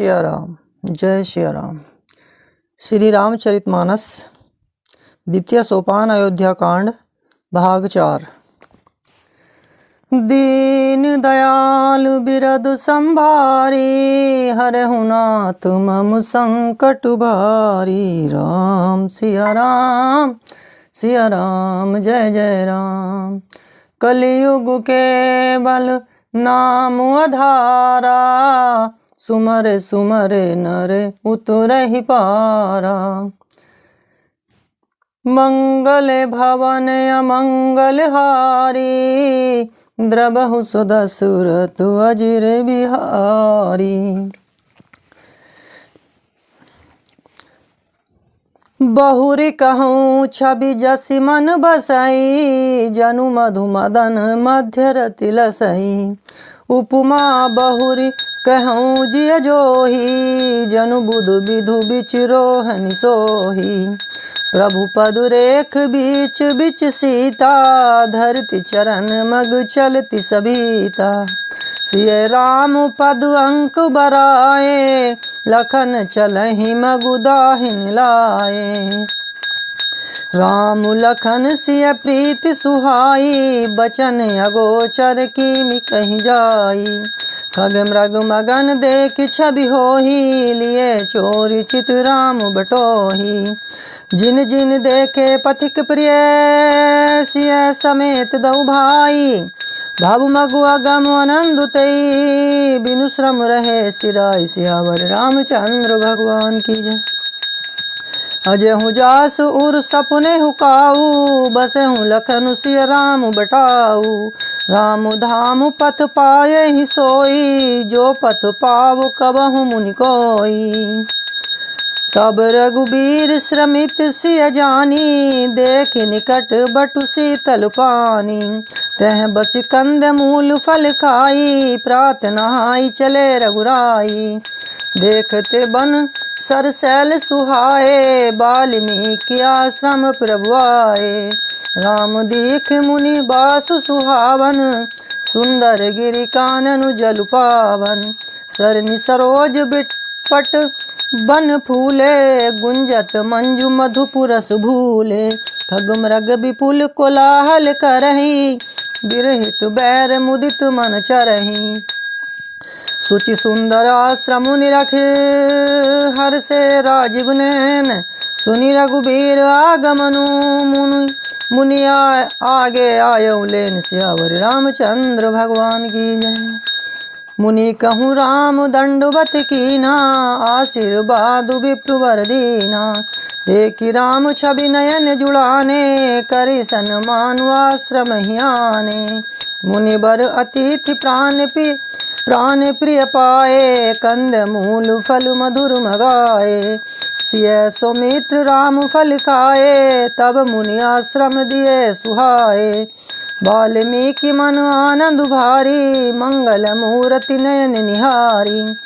सिया राम। जय सिया राम। श्री रामचरितमानस द्वितीय सोपान अयोध्या कांड भाग 4। दीन दयाल बिरद संभारी, हरहु नाथ मम संकट भारी। राम सिया राम, सिया राम जय जय राम। कलियुग के बल नाम आधारा, सुमर सुमर नर उतरहि पारा। मंगल भवन अमंगल हारी, द्रबहु सुदसुरत अजिर बिहारी। बहुरी कहूँ छवि जसि मन बसई, जनु मधु मदन मध्य रति लसई। उपमा बहुरी कहूँ जिय जोही, जनु बुधु विधु बिचरोहनि सोही। प्रभु पद रेख बीच बिच सीता, धरती चरण मग चलती सबीता। सिय राम पद अंक बराए, लखन चलहि मगु दाहिन लाए। राम लखन सिय प्रीति सुहाई, बचन अगोचर कीमि कहि जाई। खग मृग मगन देख छवि होही, लिए चोरी चित राम बटोही। जिन जिन देखे पथिक प्रिय, सिय समेत दऊ भाई। भव मगु अगम आनंद तई, बिनु श्रम रहे सिराई। सियावर रामचंद्र भगवान की जय। अजहु जास उर सपने हुकाऊ, बसहु लखन सिय राम बटाऊ। राम धाम पथ पाए ही सोई, जो पथ पाव कबहु मुनि कोई। तब रघुबीर श्रमित सिय जानी, देख निकट बटु शीतल पानी। तह बस कंद मूल फल खाई, प्रात नहाई चले रघुराई। देखते बन सरसैल सुहाए, बाल्मीकि आश्रम प्रभु आए। राम दीख मुनि बासु सुहावन, सुंदर गिरि कानन जल पावन। सरनि सरोज बिटपट बन फूले, गुंजत मंजु मधुपुर रस भूले। खग मृग विपुल कोलाहल करहि, बिरहित बैर मुदित मन चरहि। सुचि सुंदर आश्रम निरख, हर से राजीव नैन। सुनि रघुबीर आगमनु, मुनि आगे आयउ लेन। सियावर रामचंद्र भगवान की जय। मुनि कहूँ राम दंडवत कीना, आशीर्वाद विप्रवर दीना। देखि राम छवि नयन जुड़ाने, करि सन्मान आश्रम ही आने। मुनि बर अतिथि प्राण प्रिय पाए, कंद मूल फल मधुर मगाए। सिय सौमित्र राम फल खाए, तब मुनि आश्रम दिए सुहाए। वाल्मीकि मन आनंद भारी, मंगल मूर्ति नयन निहारी।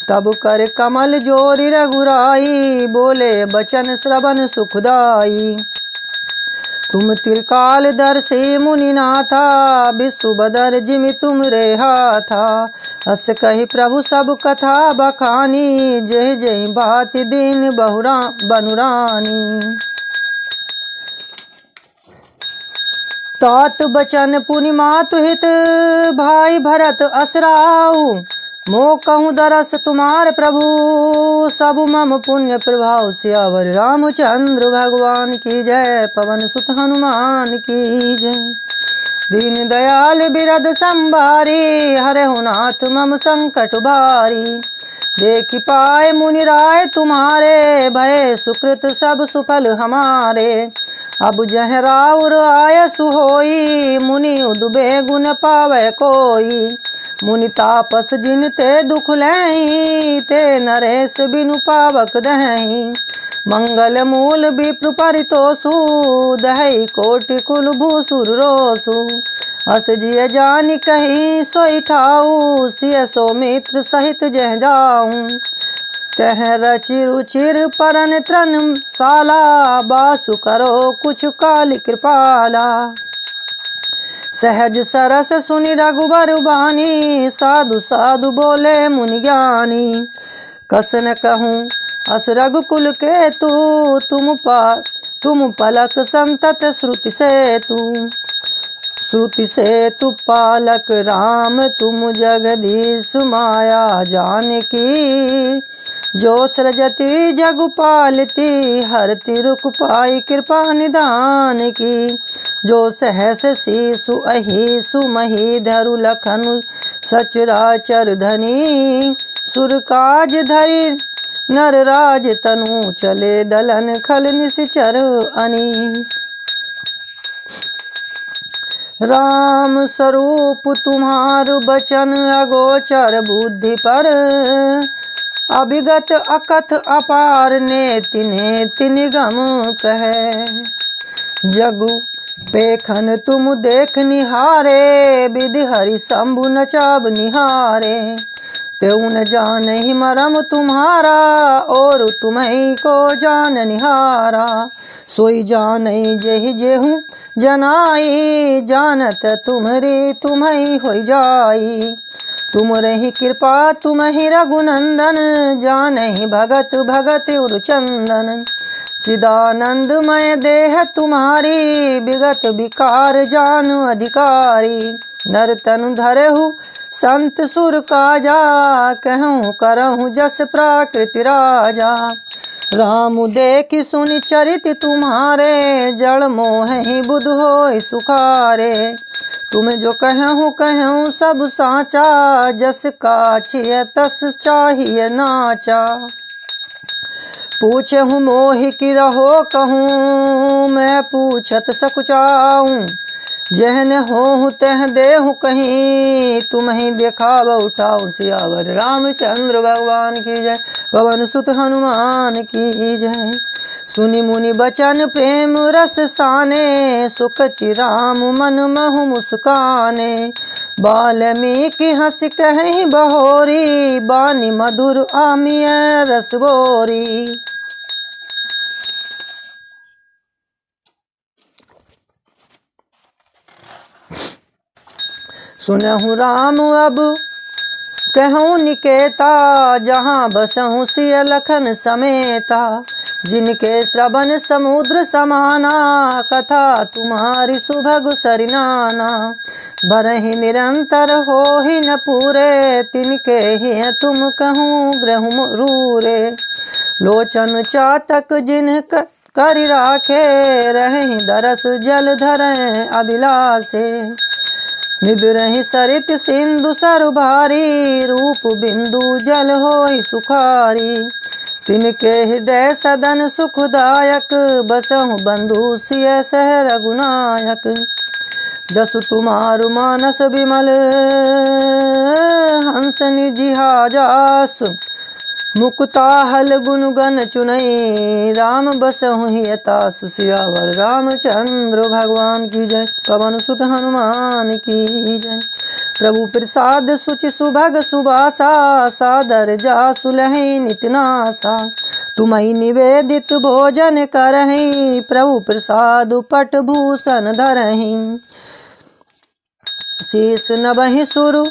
तब कर कमल जोरी रघुराई, बोले बचन श्रवण सुखदाई। तुम त्रिकाल दर्शे मुनि नाथा, विश्व बदर जिमि तुम रे हाथा। अस कहि प्रभु सब कथा बखानी, जय जय भाति दीन बनुरानी। तात बचन पुनि मातु हित, भाई भरत असराऊ। मो कहूँ दरस तुम्हार प्रभु, सब मम पुण्य प्रभाव। सियावर रामचंद्र भगवान की जय। पवन सुत हनुमान की जय। दीन दयाल बिरद संभारी, हरहु नाथ मम संकट भारी। देखि पाए मुनि राय तुम्हारे, भय सुकृत सब सुफल हमारे। अब जह राउर आय सुहोई, मुनि उदबे गुण पावै कोई। मुनि तापस जिन ते दुख लहि, ते नरेश बिनु पावक दहि। मंगल मूल विप्र परितोषु, दहि कोटि कुल भूसुर रोसु। अस जिय जानि कही सोई ठाऊ, सिय सौमित्र सहित जह जाऊं। तह रचि रुचिर परन त्रन साला, बासु करो कुछ काल कृपाला। सहज सरस सुनि रघुबर बानी, साधु साधु बोले मुनि ज्ञानी। कसन कहूँ अस रघुकुल के तू, तुम पलक संतत श्रुति से तू पालक राम, तुम जगदीश माया जानकी। जो सृजति जगु पालती, हरति रुक पाई कृपा निधान की। जो सहस शीशु अहिसु मही, धरु लखनु सचराचर धनी। सुर काज धरि नर राज तनु, चले दलन खल निश्चर अनी। राम स्वरूप तुम्हारु बचन, अगोचर बुद्धि पर। अभिगत अकथ अपार, नेति नेति निगम कहे। जगु पेखन तुम देख निहारे, विधि हरि शंभु नचाब निहारे। त्यों न जानहि मरम तुम्हारा, और तुम्हीं को जान निहारा। सोई जानई जेहि जेहूँ जनाई, जानत तुम्हरी तुम्हीं होई जाई। तुम रही कृपा तुम्हि रघुनंदन, जानहि भगत भगत उरचंदन। चिदानंदमय देह तुम्हारी, विगत विकार जानु अधिकारी। नर तनु धरहु संत सुर काजा, कहूँ करहूँ जस प्राकृति राजा। राम देखि सुनि चरित तुम्हारे, जड़ मोह ही बुध होय सुखारे। तुम जो कहूँ कहूँ सब साचा, जस काछिय तस चाहिए नाचा। पूछहूँ मोहि कि रहो कहूँ, मैं पूछत सकुचाऊँ। जहन होहु तह देहु कहीं, तुम्हीं देखाव उठाओ। सियावर रामचंद्र भगवान की जय, पवन सुत हनुमान की जय। सुनि मुनि बचन प्रेम रस साने, सुख चिराम मन महु मुस्काने। बाल्मीकि हंस कहीं बहोरी, बानी मधुर आमिय रस बोरी। सुनहु राम अब कहूँ निकेता, जहाँ बसहु सिय लखन समेता। जिनके श्रवण समुद्र समाना, कथा तुम्हारी सुभग सरिनाना। भरहि निरंतर हो ही न पूरे, तिनके ही तुम कहूँ ग्रहु रूरे। लोचन चातक जिन करि राखे, रहि दरस जल धरें अभिलाषे। निद्रहि सरित सिंधु सरु भारी, रूप बिंदु जल होई सुखारी। तिनके हृदय सदन सुखदायक, बसहु बंधु सिय सह रघुनायक। जसु तुम्हारु मानस विमल, हंस निजिहा जासु। मुकुता हल गुन गन चुनई, राम बसहु हियतासु। सियावर रामचंद्र भगवान की जय, पवन सुत हनुमान की जय। प्रभु प्रसाद सुचि सुभग सुबासा, सादर जासु लहि नितनासा। तुम्हि निवेदित भोजन करहि, प्रभु प्रसाद पट भूषण धरहि। शीस नभहि सुर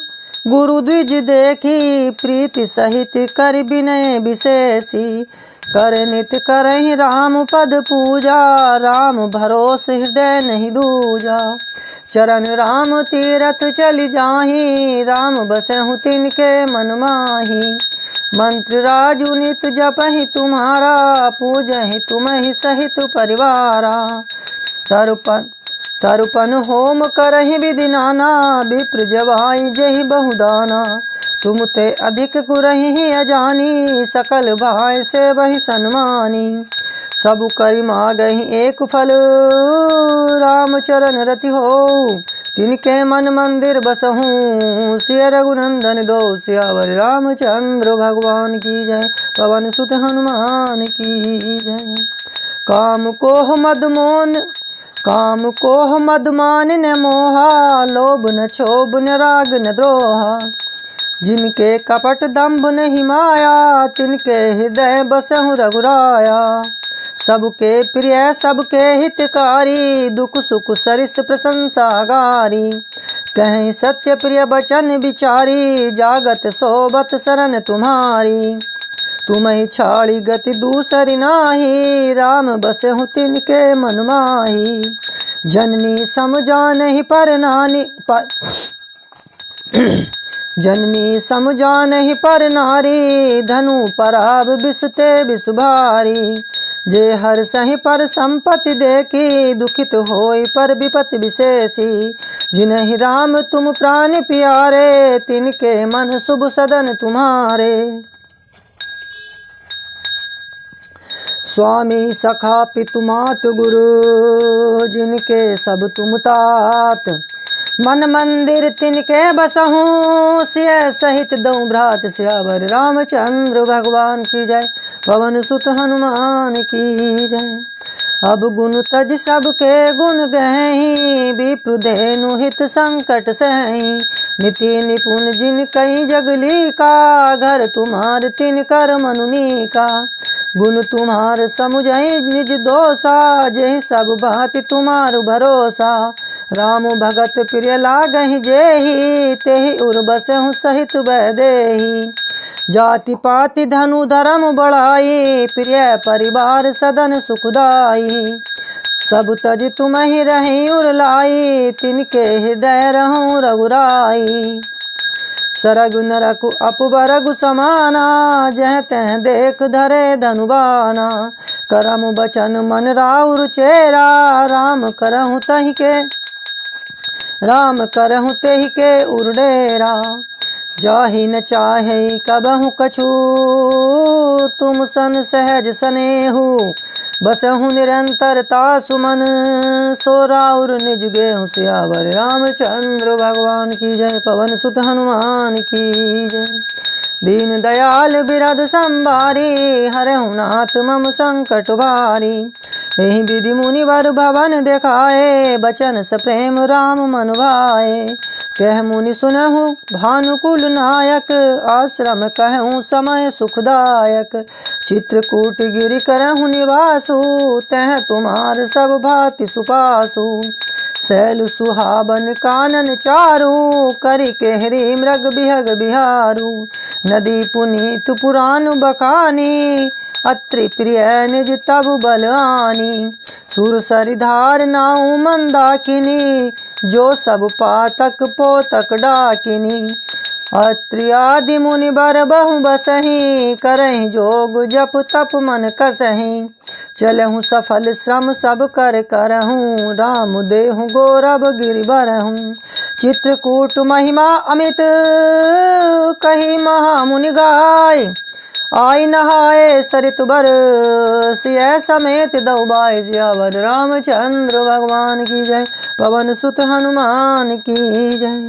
गुरु द्विज देखी, प्रीति सहित कर विनय विशेषी। कर नित करहि राम पद पूजा, राम भरोस हृदय नहीं दूजा। चरण राम तीरथ चलि जाहि, राम बसहु तिनके मन माहि। मंत्र राजु नित जपहि तुम्हारा, पूजहि तुम्हि सहित परिवारा। तरुपन होम करहि विधि नाना, विप्र जवाई जहि बहुदाना। तुम ते अधिक कुरहि अजानी, सकल भाय से वही सन्मानी। सब करि मागहि एक फल, राम चरण रति हो। तिनके मन मंदिर बसहूँ, सिय रघुनंदन दो। सियावर रामचंद्र भगवान की जय, पवन सुत हनुमान की जय। काम कोह मदमान न मोहा, लोभ न क्षोभ न राग न द्रोहा। जिनके कपट दंभ नहीं माया, तिनके हृदय बसहु रघुराया। सबके प्रिय सबके हितकारी, दुख सुख सरिस प्रशंसा गारी। कहीं सत्य प्रिय बचन विचारी, जागत सोबत शरण तुम्हारी। तुम ही छाड़ी गति दूसरी नाही, राम बसहु तिनके मन माही। जननी समझानहि पर नानी जननी समझानहि पर नारी, धनु पराब बिसते बिस भारी। जे हर सहि पर संपत्ति देखी, दुखित होई पर विपत्ति विशेषी। जिन्हि राम तुम प्राण प्यारे, तिनके मन शुभ सदन तुम्हारे। स्वामी सखा पितु मात गुरु, जिनके सब तुम तात। मन मंदिर तिनके बसहूँ, सिय सहित दऊं भ्रात सियावर रामचंद्र भगवान की जय। पवन सुत हनुमान की जय। अब गुण तज सबके गुण गहहीं, विप्रुधेनु हित संकट सहहीं। नीति निपुण जिन कहीं जगली का, घर तुम्हार तिन कर मनुनी का। गुण तुम्हार समुझई निज दोषा, जेहि सब भांति तुम्हार भरोसा। राम भगत प्रिय लागहि जेहि, तेहि उर बसहु सहित बैदेहि। जाति पाति धनु धर्म बढ़ाई, प्रिय परिवार सदन सुखदाई। सब तज तुम ही रही उर लाई, तिनके हृदय रहूं रघुराई। सरगु नरकु अपबरगु समाना, जह तह देख धरे धनुबाना। करम बचन मन राउर चेरा, राम करहु तेहि के उरडेरा। जाहि न चाहे कबहु कछु, तुम सन सहज सनेहु। बसहु निरंतरता सुमन, सो राउर निज गेहु सियावर रामचंद्र भगवान की जय। पवन सुत हनुमान की जय। दीन दयाल बिरद संभारी, हरहु नाथ मम संकट भारी। एहि विधि मुनिवर भवन देखाए, बचन स प्रेम राम मन भाए। कह मुनि सुनहु भानुकुल नायक, आश्रम कहूँ समय सुखदायक। चित्रकूट गिरि करहु निवासु, तह तुम्हार सब भांति सुपासु। शैल सुहावन कानन चारु, करि केहरी मृग बिहग बिहारू। नदी पुनीत पुराण बखानी, अत्रि प्रिय निज तब बलआनी। सुर सरिधार नाउ मंदाकिनी, जो सब पातक पोतक डाकिनी। अत्रि आदि मुनि बर बहु बसहीं, करहीं जोग जप तप मन कसहीं। चलहु सफल श्रम सब कर करहूँ, राम देहु गौरव गिरि बरहूँ। चित्रकूट महिमा अमित, कही महामुनि गाय। आई नहाए सरित बर, सिय समेत दऊ बाय। सियावर रामचंद्र भगवान की जय। पवन सुत हनुमान की जय।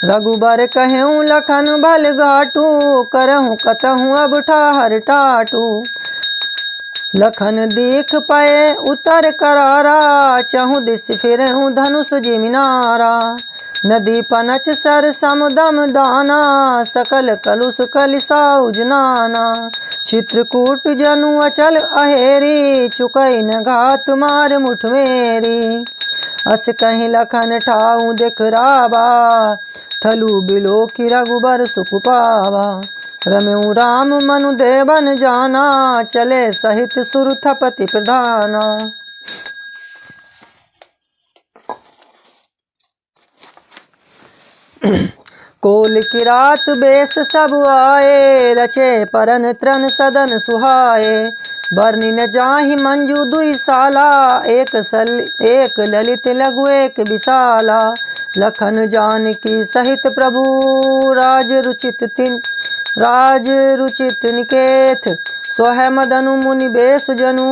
रघुबर कहूँ लखन बल घाटू, करहूँ कतहूँ अब ठाहर टाटू। लखन देख पाए उतर करारा, चहु दिस फिरहूँ धनुष जिमिनारा। नदी पनच सर समुदम दाना, सकल कलुष कलिसाउ जनाना। चित्रकूट जनु अचल अहेरी, चुकई न घात मार मुठ मेरी। अस कहीं लखन ठाऊं देख रावा, थलु बिलो की रघुबर सुख पावा। रम्यु राम मनु देवन जाना, चले सहित सुरथपति प्रधाना। कोल की रात बेस सब आए, रचे परन त्रन सदन सुहाए। बरनी न जाहि मंजू दुई साला, एक ललित लघु एक विशाला। लखन जानकी सहित प्रभु, राज रुचित निकेत। सोह मदनु मुनि बेस जनु,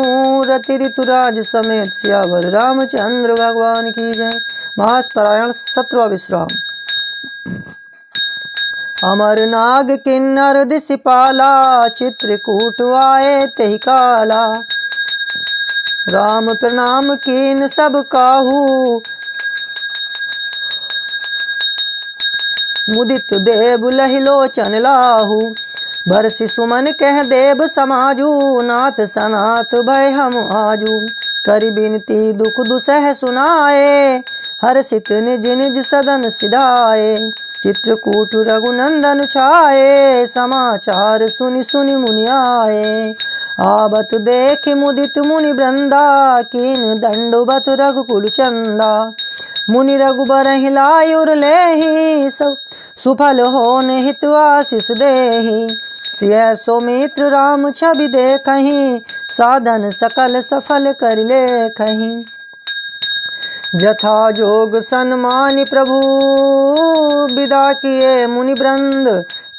रति ऋतुराज समेत। सियावर रामचंद्र भगवान की जय। मास पारायण 17वां विश्राम। अमर नाग किन्नर दिसिपाला, चित्रकूट आए तेहि काला। राम प्रणाम कीन सब काहू, मुदित देव लहि लोचन लाहू। बरसि सुमन कह देव समाजू, नाथ सनाथ भय हम आजू। करि बिनती दुख दुसह सुनाए, हर्षित निज निज सदन सिधाए। चित्रकूट रघुनंदन छाए, समाचार सुनि सुनि मुनि आए। आवत देख मुदित मुनि वृंदा, कीन दंडवत रघुकुल चंदा। मुनि रघुबर लायुर लेहि, सुफल होन हित आशीष देहि। सिय सौमित्र राम छवि देखहि, साधन सकल सफल कर लेखहि। यथा जोग सन्मानि प्रभु, विदा किए मुनि वृंद।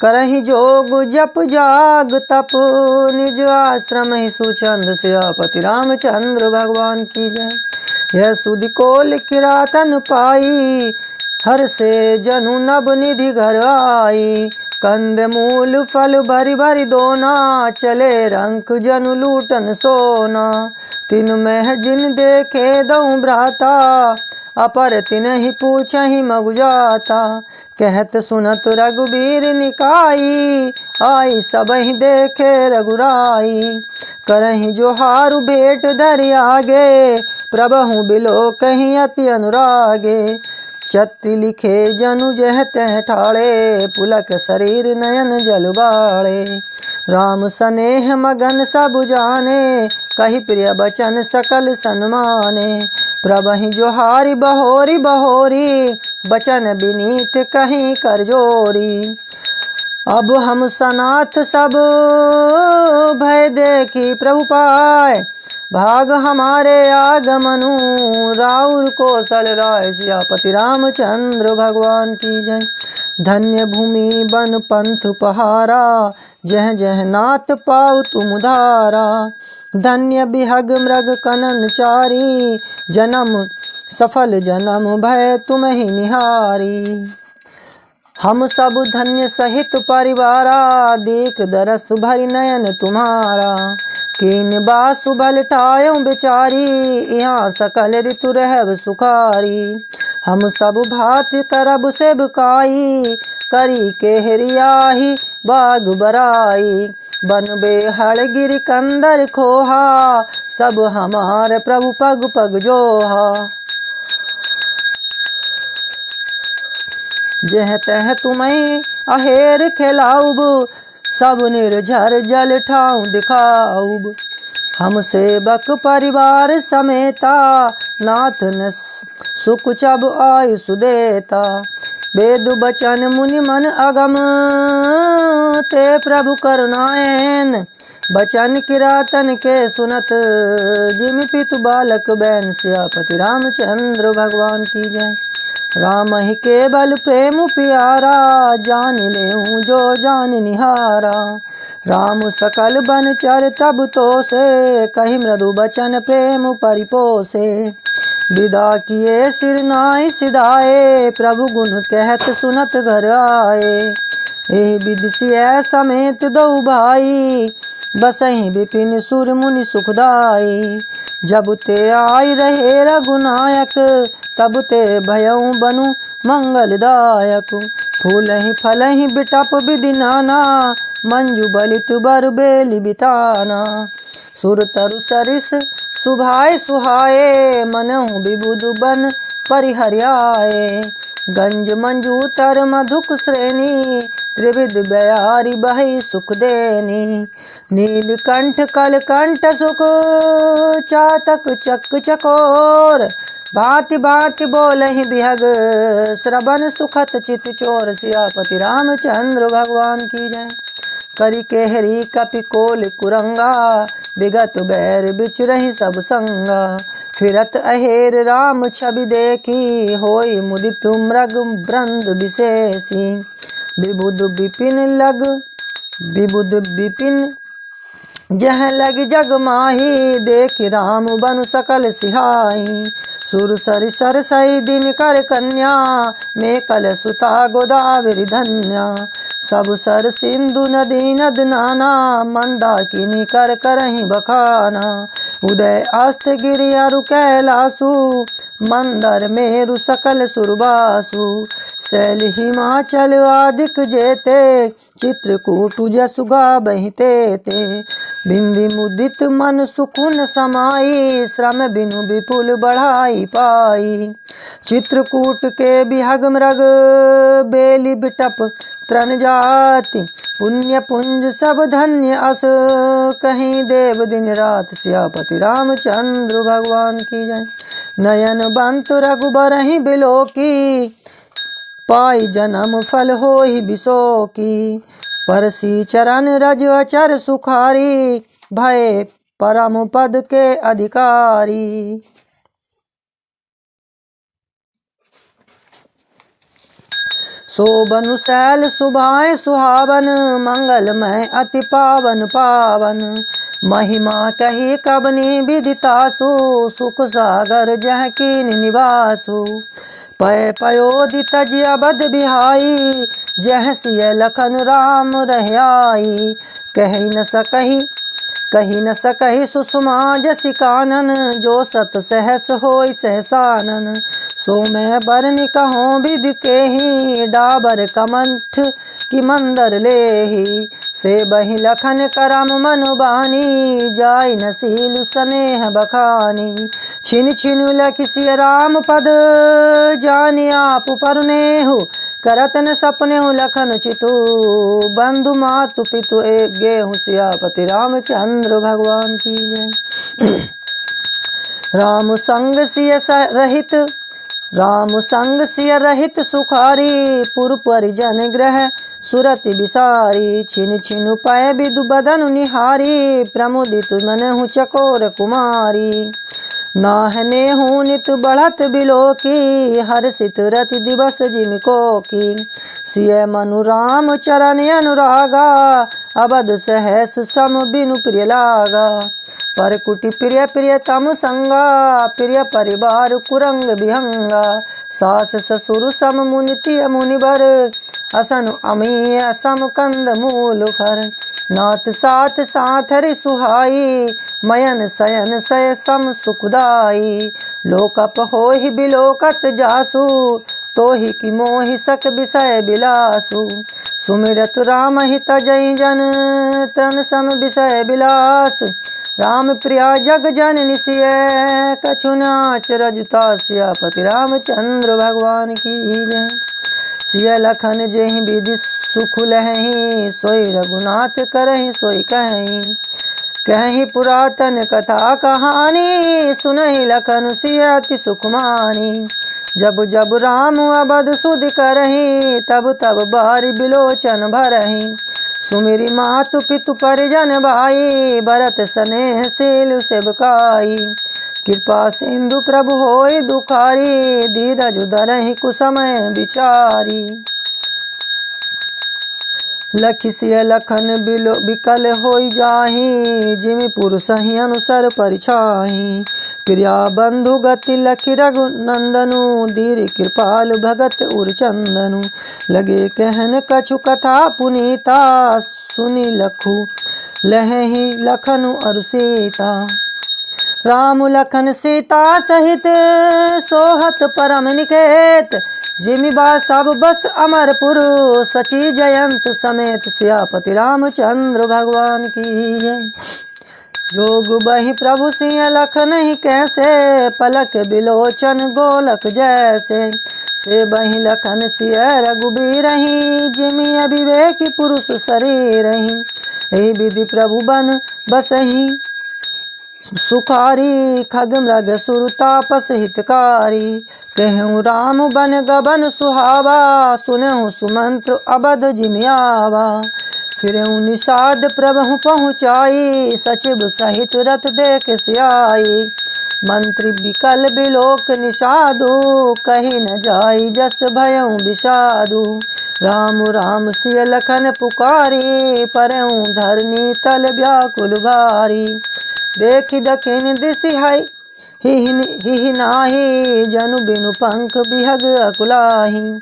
करहि जोग जप जाग तप, निज आश्रम ही सुचंद। सियापति रामचंद्र भगवान की जय। यह सुधि कोल किरातन पाई, हर से जनु नभ निधि घर आई। कंद मूल फल भरी भरी दोना, चले रंक जनु लूटन सोना। तिन में जिन देखे दऊं भ्राता, अपर तिन ही पूछहि मगु जाता। कहत सुनत रघुबीर निकाई, आई सबहि देखे रघुराई। करहि जोहारु भेंट धरि आगे, प्रभहु बिलो कहीं अति अनुरागे। छत्रि लिखे जनु जह तह ठाड़े, पुलक शरीर नयन जल बाड़े। राम सनेह मगन सब जाने, कही प्रिय बचन सकल सन्माने। प्रभहि जोहारी बहोरी बहोरी, बचन बिनीत कहीं कर जोरी। अब हम सनाथ सब भय देखी प्रभु पाए, भाग हमारे आगमनु राउर कौशल राय। सियापति रामचंद्र भगवान की जय। धन्य भूमि बन पंथ पहारा, जह जह नाथ पाऊ तुम धारा। धन्य बिहग मृग कनन चारी, जन्म सफल जन्म भय तुम ही निहारी। हम सब धन्य सहित परिवारा, देख दरस भरि नयन तुम्हारा। कीन बासु भल ठायो बेचारी, यहाँ सकल ऋतु रहब सुखारी। हम सब भांति करब सेवकाई, करी के हरियाही बाग बराई। बन बेहड़ गिर कंदर खोहा, सब हमारे प्रभु पग पग जोहा। जह तह तुम्हें अहेर खिलाऊब, सब निर्झर जल ठाऊं दिखाऊब। हम सेवक परिवार समेता, नाथ न सुख चब आयुष देता। वेद बचन मुनि मन अगम, ते प्रभु करुणाएन। बचन किरातन के सुनत, जिमि पितु बालक बैन। सियापति रामचंद्र भगवान की जय। राम ही केवल प्रेम प्यारा, जान लेऊं जो जान निहारा। राम सकल बन चर तब तो से, कही मृदु बचन प्रेम परिपोसे। विदा किए सिर नाई सिधाए, प्रभु गुण कहत सुनत घर आए। एहि विधि सिय समेत दो भाई, बसहि विपिन सुर मुनि सुखदाई। जब ते आई रहे रघुनायक, तब ते भयउ बनु मंगलदायक। फूलहि फलहि बिटप विधि नाना, मंजू बलित बर बेली बिताना। सुर तरु सरिस सुभाए सुहाए, मनहु विबुध बन परिहर्याए। गंज मंजू तर मधुक श्रेणी, त्रिविध बयारी बहि सुख देनी। नीलकंठ कलकंठ सुख, चातक चक चकोर। भांति भांति बोलहि बिहग, श्रवण सुखत चित चोर। सियापति रामचंद्र भगवान की जय। करि केहरी कपि कोल कुरंगा, विगत बैर बिचरहि सब संगा। फिरत अहेर राम छवि देखी, होई मुदित मृग वृंद विशेषी। विबुध विपिन जह लग जग माही, देखि राम बनु सकल सिहाई। सुर सरि सर सई दिन कर कन्या, में कल सुता गोदावरी धन्या। सब सर सिंधु नदी नद नाना, मंदाकिनी कर करहि बखाना। उदय अस्त गिरि अरु कैलासु, मंदर मेरु सकल सुरबासु। शैल हिमाचल आदिक जेते, चित्रकूट जसु गाबहि तेते। बिंदी मुदित मन सुख न समाई, श्रम बिनु विपुल बढ़ाई पाई। चित्रकूट के बिहग मृग, बेली बिटप तृण जाति। पुण्य पुंज सब धन्य अस, कहीं देव दिन रात। सियापति रामचंद्र भगवान की जय। नयन बंत रघुबरहि बिलोकी, पाई जन्म फल होहि बिसोकी। परसी चरण रज अचर सुखारी, भय परम पद के अधिकारी। शोभनु शैल सुभाए सुहावन, मंगलमय अति पावन पावन। महिमा कही कबनी विदितासु, सुख सागर जह कीन निवासु। पय पयोधि तज अबध बिहाई, जह सिय लखन राम रहियाई। कही न सकहि सुषमा जसि कानन, जो सत सहस होय सहसानन। सो मैं बरनि कहो विधि केहि, डाबर कमंठ की मंदर लेहि। से बहि लखन करम मनु बानी, जाय न सीलु स्नेह बखानी। छिन छिनु लखि सिय राम पद, जानि आप परनेहु। करत न सपनेहु लखन चितु, बंधु मातु पितु एक गेहु। सियापति रामचंद्र भगवान की जय। राम संग सिय रहित सुखारी, पुर परिजन ग्रह सुरति बिसारी। छिन छिनु पय विदु बदनु निहारी, प्रमुदित मनहु चकोर कुमारी। नाहने हूँ नित बढ़त बिलोकी, हर्षित रति दिवस जिमिको की। सिय मनु राम चरण अनुरागा, अबध सहस सम बिनु प्रिय लागा। पर कुटि प्रिय प्रियतम संगा, प्रिय परिवार कुरंग विहंगा। सास ससुर सम मुनिति मुनिवर, असनु अमीय सम कंद मूल फर। नाथ साथ साथ हरि सुहाई, मयन सयन सय सम सुखदाई। लोकप होहि बिलोकत जासु, तोहि की मोहि सक विषय बिलासु। सुमिरत राम हित जय जन, तृण सम विषय बिलास। राम प्रिया जग जननि सिय, कछु नाच रजता। सियापति रामचंद्र भगवान की जय। सिय लखन जेहि विधि सुख लहहि, सोई रघुनाथ करहि सोई कहि। कहि पुरातन कथा कहानी, सुनहि लखन सिय अति सुख मानी। जब जब राम अबध सुधि करहि, तब तब बारि बिलोचन भरहि। सुमिरि मातु पितु परिजन भाई, भरत स्नेह सीलु सेवकाई। कृपा सिंधु प्रभु होय दुखारी, धीरज धरहि कुसमय विचारी। लखि सिय लखन बिकल होई जाहि, जिमि पुरुषहि अनुसर परिछाहि। प्रिया बंधु गति लखि रघुनंदनु, धीर कृपाल भगत उरचंदनु। लगे कहन कछु कथा पुनीता, सुनि लखु लहहि लखनु अरु सीता। राम लखन सीता सहित, सोहत परम निकेत। जिमि बा सब बस अमरपुर, सची जयंत समेत। सियापति रामचंद्र भगवान की जय। जोग बहि प्रभु सिंह लखन ही कैसे, पलक बिलोचन गोलक जैसे। से बहि लखन सिय रघुबीरहि, जिमि अविवेकी पुरुष शरीरहि। एहि विधि प्रभु बन बसहि सुखारी, खग मृग सुर तापस हितकारी। कहूँ राम बन गबन सुहावा, सुनहु सुमंत्र अबध जिमि आवा। फिरहु निषाद प्रभु पहुँचाई, सचिव सहित रथ देख सियाई। मंत्री बिकल बिलोक निषादु, कही न जाई जस भयउ विषादु। राम राम सिय लखन पुकारी, परहु धरनी तल व्याकुल भारी। देखि दखिन दिसि हिहि नाही, जनु बिनु पंख बिहग अकुलाहि।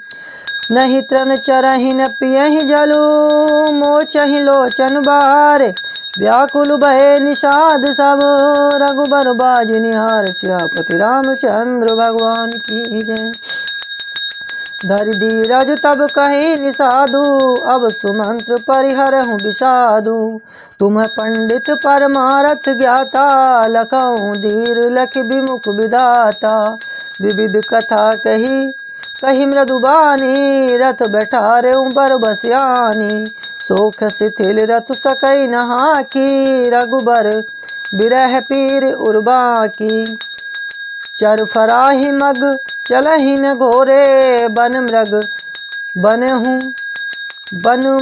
नहीं तृण चरहि न पियहि जलु, मोचहि लोचन बार। व्याकुल भय निषाद सब, रघुबर बाज निहार। सियापति रामचंद्र भगवान की जय। धरि धीरज तब कही निषादु, अब सुमंत्र परिहरहु विषादु। तुम पंडित परमारथ ज्ञाता, लखऊँ धीर लख विमुख विधाता। विविध कथा कही कही मृदुबानी, रथ बैठारे बर बसियानी। सोख शिथिल रथ सकई नहाकी, रघुबर बिरह पीर उर्बाकी। चर फराही मग चलहि न घोरे, बन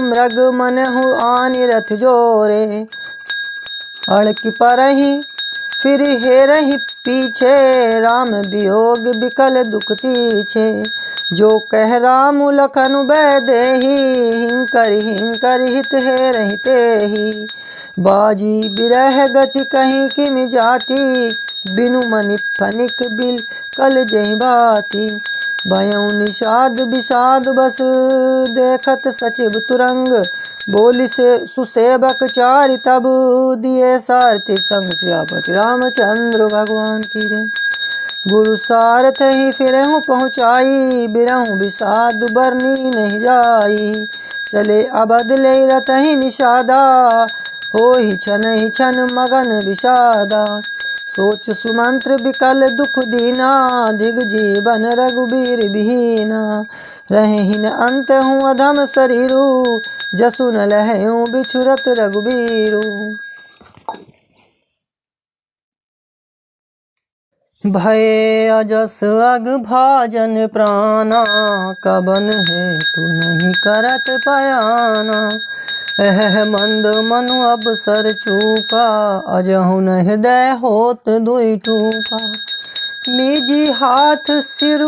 मृग मनहु आनि रथ जोरे। अड़की परहि फिर हेरहि पीछे, राम वियोग बिकल दुख तीछे। जो कह राम लखन बैदेही, हिंकर हित हेरहि तेहि। बाजी बिरह गति कहीं किम जाति, बिनु मनि फनिक बिल कल जहि बाती। भयउ निषाद विषाद बस, देखत सचिव तुरंग। बोली से सुसेवक चारि तब, दिए सारथी संग सियापति रामचंद्र भगवान की जय। गुरु सारथ ही फिरहु पहुँचाई, बिरहु विषाद बरनी नहीं जाई। चले अबद ले रथ ही निषादा, हो ही छन मगन विषादा। सोच सुमंत्र विकल दुख दीना, दिग जीवन रघुबीर विहीना। रहेहिन अंत हूँ अधम शरीरु, जसु न लहयूं बिछुरत रघुबीरु। भय अजस अग भाजन प्राणा, कबन है तू नहीं करत पयाना। एह मंद मनु अवसर चूका, अजहु न हृदय होत दुई टूका। मीजी हाथ सिर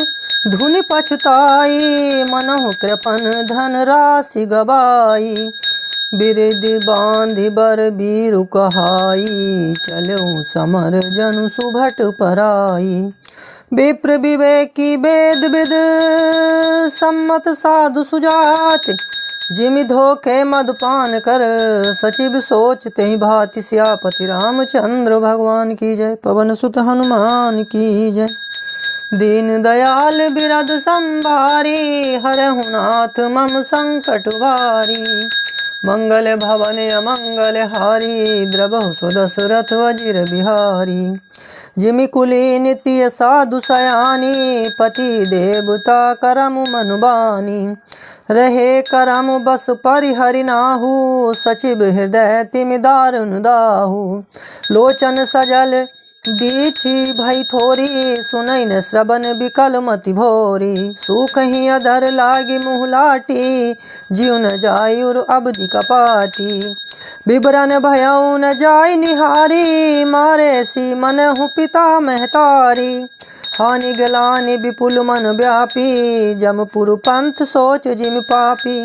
धुनि पछुताई, मनहु कृपन धन राशि गवाई। बिरिदि बांधि बर बीरु कहाई, चलऊँ समर जनु सुभट पराई। विप्र विवेकी वेद विद, सम्मत साधु सुजात। जिमि धोखे मदपान कर, सचिव सोचते ही भांति। सियापति रामचंद्र भगवान की जय। पवन सुत हनुमान की जय। दीन दयाल बिरद संभारी, हरहु नाथ मम संकट भारी। मंगल भवन अमंगल हारी, द्रवहु सुदशरथ अजिर बिहारी। जिमि कुली नित्य साधु सयानी, पति देवता करम मनुबानी। रहे करम बस परिहरि नाहु, सचिव हृदय तिमि दारुन दाहु। लोचन सजल दीठी भई थोरी, सुनई न श्रवण बिकल मति भोरी। सुख ही अधर लागी मुँह लाटी, जीव न जायुर अबधि कपाटी। बिबरन भयउ न जाय निहारी, मारे सी मनहु पिता महतारी। हानि गलानि विपुल मन व्यापी, जमपुर पंथ सोच जिमि पापी।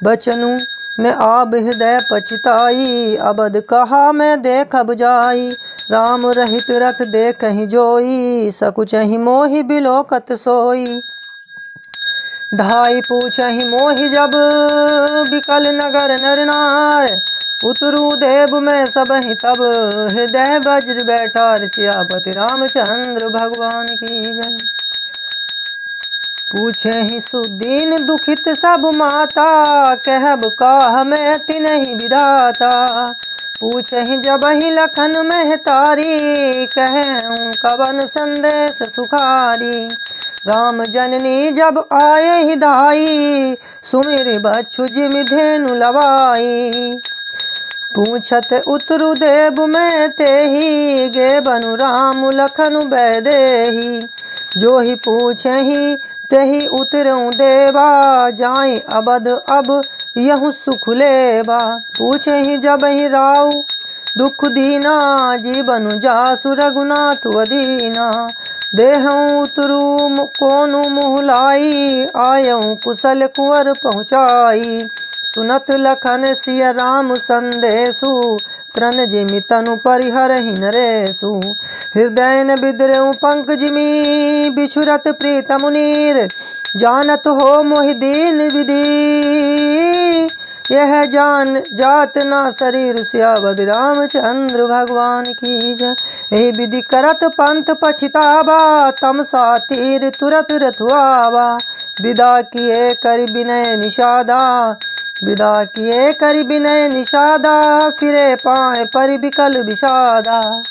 बचनु ने आब हृदय पछताई, अबद कहा मैं देखब जाई। राम रहित रथ देखहि जोई, सकुचहि मोहि बिलोकत सोई। धाई पूछहि मोहि जब, बिकल नगर नर नार। उतरू देव में सबहि तब, हृदय वज्र बैठार। सियापति रामचंद्र भगवान की जय। पूछहि सुदीन दुखित सब माता, कहब काह मैं तिन्हि विधाता। पूछहि जबहि लखन महतारी, कहऊँ कवन संदेश सुखारी। राम जननी जब आए ही धाई, सुमिर बच्छु जिमि धेनु लवाई। पूछत उतरु देव में तेहि, गे बनु राम लखन बैदेहि। जो ही पूछहि तेहि उतरऊँ देवा, जाय अबद अब यहु सुख लेवा। पूछहि जबहि राउ दुख दीना, जीवनु जासु रघुनाथ अदीना। देहऊँ उतरू कोनु मुँह लाई, आयऊँ कुशल कुंवर पहुँचाई। सुनत लखन सिय राम संदेशु, त्रन जिमि तनु परिहरहि नरेशु। हृदय न बिदरऊँ पंक जिमि, बिछुरत प्रीतम नीर। जानत हो मोहि दीन विधि, यह जान जात ना शरीर सियावर रामचंद्र भगवान की जय। यही विधि करत पंथ पछितावा तम सा तीर तुरत रथुआवा। विदा किए कर विनय निषादा विदा किए कर विनय निषादा फिरे पाए पर विकल विषादा।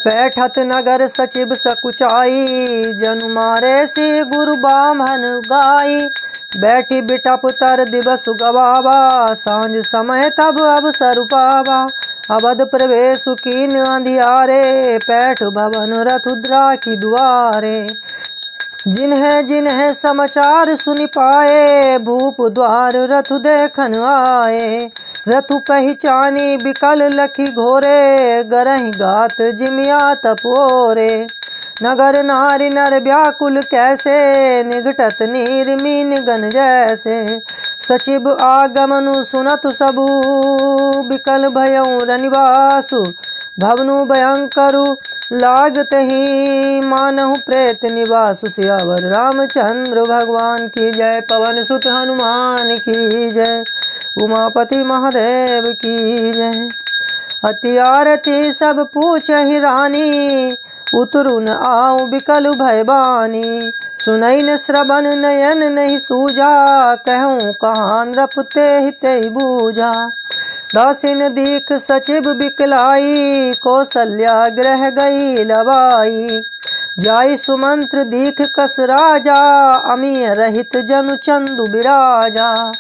बैठत नगर सचिव सकुचाई जनु मारे से गुरु बामन गाई। बैठी बिटप तर दिवस गवावा सांझ समय तब अवसर पावा। अवध प्रवेश कीन अंधियारे पैठ भवन रथुद्रा की दुआरे। जिन्हें जिन्हें समाचार सुनि पाए भूप द्वार रथु देखन आए। रथु पहचानी बिकल लखी घोरे गरहि गात जिमिया तपोरे। नगर नारी नर व्याकुल कैसे निघटत नीर मीन गन जैसे। सचिव आगमनु सुनत सबु बिकल भयउ रनिवासु। भवनु भयंकरु लागत ही मानहु प्रेत निवासु। सियावर रामचंद्र भगवान की जय। पवन सुत हनुमान की जय। उमापति महादेव की जय। अति आरती सब पूछहि रानी उतरु न आऊ बिकल भयबानी। सुनई न श्रवण नयन नहीं सूझा कहूँ कहाँ नृपते हिते बूझा। दासिन दीख सचिव बिकलाई कौशल्या ग्रह गई लवाई। जाई सुमंत्र दीख कस राजा अमीय रहित जनु चंदु बिराजा।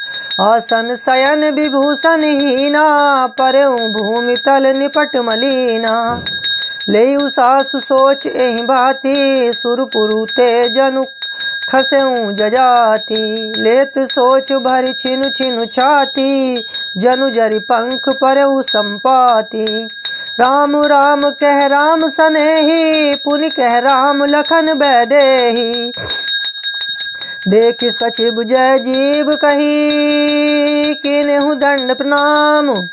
आसन शयन विभूषण हीना परऊ भूमि तल निपट मलीना। लेउ सासु सोच एहि भांति सुरपुरु ते जनु खसेऊ जजाति। लेत सोच भरि छिनु छिनु छाती जनु जरि पंख परऊ संपाति। राम राम कह राम सनेही पुनि कह राम लखन बैदेही। देख सचिव जय जीव कही किन्हु दंड प्रणाम।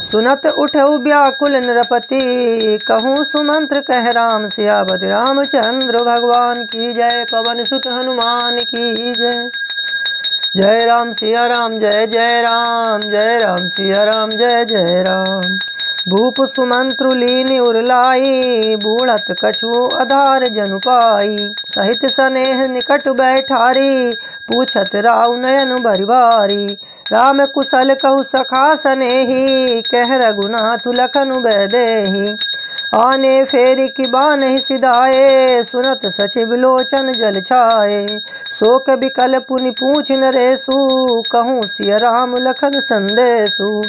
सुनत उठऊ व्याकुल नृपति कहूँ सुमंत्र कह राम। सियावत रामचंद्र भगवान की जय। पवन सुत हनुमान की जय। जय राम सिया राम जय जय राम। जय राम सिया राम जय जय राम। भूप सुमंत्रु लीन उरलाई बूढ़त कछु आधार जनु पाई। सहित स्नेह निकट बैठारी पूछत राव नयन बरिवारी। राम कुशल कहु सखा स्नेही कह रघुनाथ लखन बैदेही। आने फेरी की बानहि सिधाए सुनत सचिव लोचन जल छाए। शोक बिकल पुनि पूछ नरेशु कहूँ सिय राम लखन संदेशु।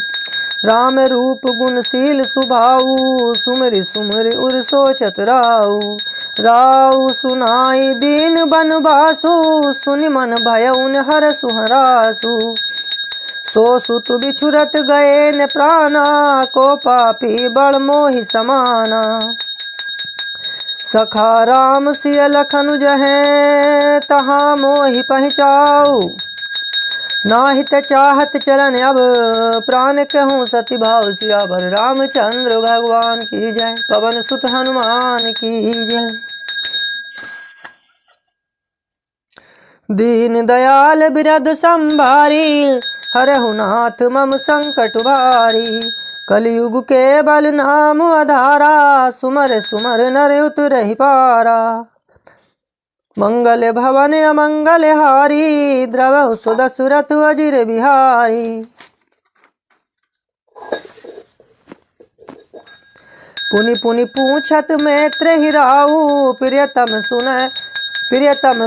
राम रूप गुणशील सुभाऊ सुमरि सुमरि उर सोचत राऊ। राऊ सुनाई दीन बनवासु सुनि मन भयउन हर सुहरासु। सो सुत बिछुरत गए न प्राणा को पापी बड़ मोहि समाना। सखा राम सिय लखनु जहें तहाँ मोहि पहुँचाऊ। नाहित चाहत चलन अब प्राण कहूँ सती भाव। सियावर रामचंद्र भगवान की जय। पवन सुत हनुमान की जय। दीन दयाल बिरद संभारी हरहु नाथ मम संकट भारी। कलयुग के बल नाम आधारा सुमर सुमर नर उतरहि पारा। मंगल भवन अमंगल हारी द्रवहु सुदसुरथ अजिर बिहारी। पुनि पुनि पूछत मैत्र हिराऊ प्रियतम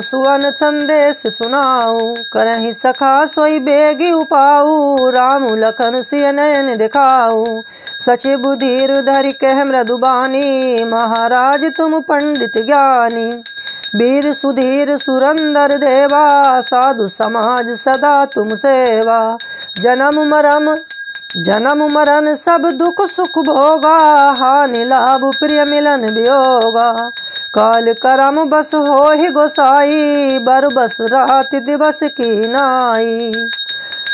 सुवन संदेश सुनाऊ। करहि सखा सोई बेगी उपाऊ राम लखन सिय नयन दिखाऊ। सचिव धीर धरि कह मृदुबानी महाराज तुम पंडित ज्ञानी। वीर सुधीर सुरंदर देवा साधु समाज सदा तुम सेवा। जन्म मरण सब दुख सुख भोगा हानि लाभ प्रिय मिलन वियोगा। काल करम बस होहि गोसाई बर बस राति दिवस की नाई।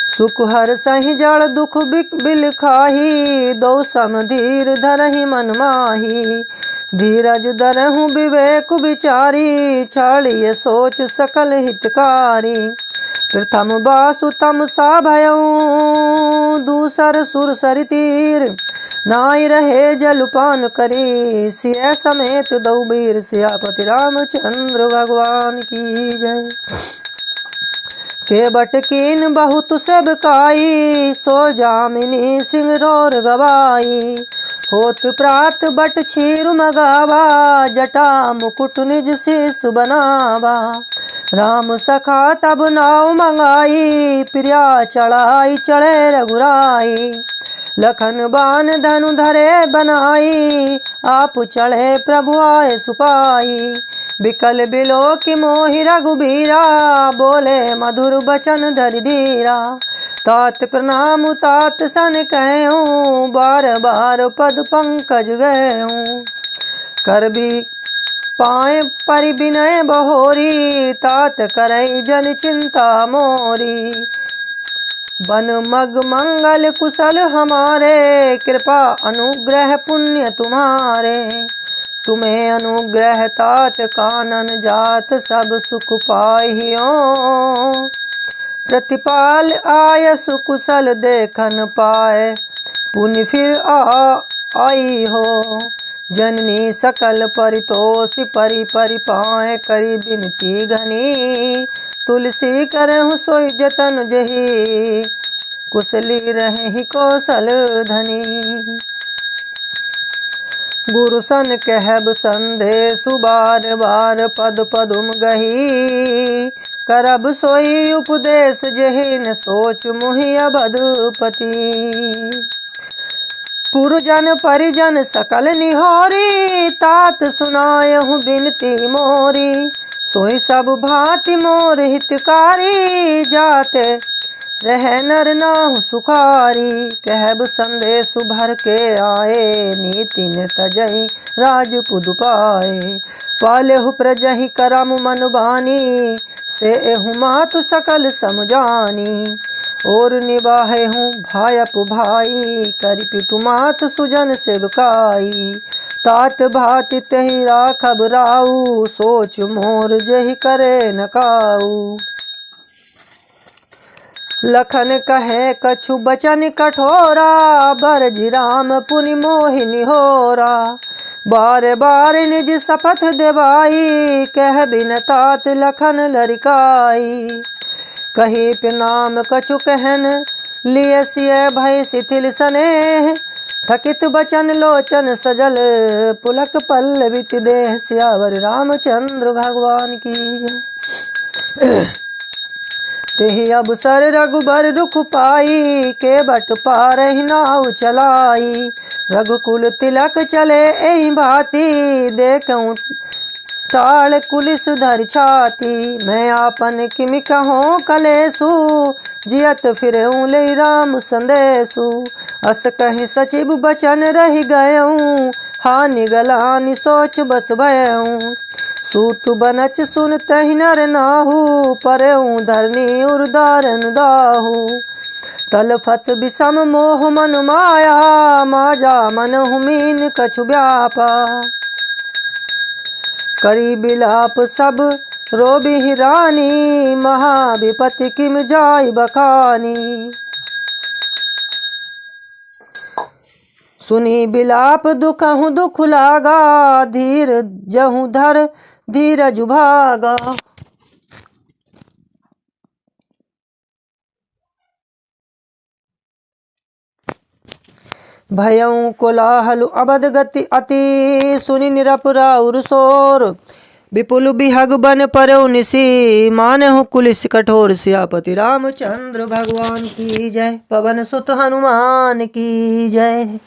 सुख हर सहि जड़ दुख बिल खाही दो सम धीर धरहि मन माही। धीरज धरहु विवेक विचारी छाड़िए सोच सकल हितकारी। प्रथम बासु तम सा भयऊं, दूसर सुर सरि तीर, नाई रहे जलपान करे, सिय समेत दौ वीर, सियापति रामचंद्र भगवान की जय। केवट कीन बहुत सेबकाई, सो जामिनी सिंह रोर गवाई, होत प्रात बट छीर मगावा, जटा मुकुट निज शीस बनावा, राम सखा तब नाव मंगाई, प्रिया चढ़ाई चढ़े रघुराई, लखन बान धनु धरे बनाई, आप चढ़े प्रभु आए सुपाई, बिकल बिलो की मोहि रघुबीरा, बोले मधुर बचन धरि धीरा, तात प्रणाम तात सन कहूँ, बार बार पद पंकज गयूँ, कर भी पाए परि विनय बहोरी, तात करई जन चिंता मोरी, बन मग मंगल कुशल हमारे, कृपा अनुग्रह पुण्य तुम्हारे, तुम्हें अनुग्रह तात कानन जात, सब सुख पाहियो, प्रतिपाल आय सुकुशल देखन पाए, पुण्य फिर आई हो, जननी सकल परितोष परि परि पाए, करी बिनती घनी, तुलसी करहु सोई जतन जही, कुशली रहि कौशल धनी, गुरु सन कहब संदेशु, बार बार पद पदुम गही, करब सोई उपदेश, जेहि न सोच मुहि अबधपति, पुरजन परिजन सकल निहोरी, तात सुनायहु बिनती मोरी, सोई सब भांति मोर हितकारी, जाते रह नर नाहु सुखारी, कहब संदेश भर के आए, नीति न तजहि राजपुद पाए, पालेहु प्रजहि करम मन बानी, से एहु मातु सकल समुजानी, और निबाहे हूँ भायप भाई, करि पितु मात सुजन सेवकाई, तात भाति तहि राखब राऊ, सोच मोर जहि करे न काऊ, लखन कहे कछु बचन कठोरा, बरजि राम पुनि मोहि निहोरा, बार बार निज शपथ देवाई, कह बिन तात लखन लरिकाई, कही प्रणाम कछु कहन, लिय सिय भय शिथिल सनेह, थकित बचन लोचन सजल, पुलक पल्लवित देह, सियावर रामचंद्र भगवान की जय। तेहि अवसर रघुबर रुख पाई, के बट पारहि नाव चलाई, रघुकुल तिलक चले एहि भांति, देखऊँ टाल कुलिस धर छाती, मैं आपन किमि कहूँ कलेसु, जियत फिरऊँ ले राम संदेशु, अस कहि सचिव बचन रहि गयऊँ, हानि गलानि सोच बस भयऊँ, सूत बनच सुन तहि नर नाहु, परऊँ धरनी उर्दारन दाहु, तलफत विषम मोह मन माया, माजा मनहु मीन कछु व्यापा, करी बिलाप सब रोबिहि रानी, महाविपति किम जाय बखानी, सुनी बिलाप दुखहु दुख लागा, धीर जहु धर धीरज भागा, भयऊँ कोलाहल अबध गति अति, सुनि निरप राउर शोर, विपुल बिहग बन परौ निसी, मानहु कुलिस कठोर, सियापति रामचंद्र भगवान की जय। पवन सुत हनुमान की जय।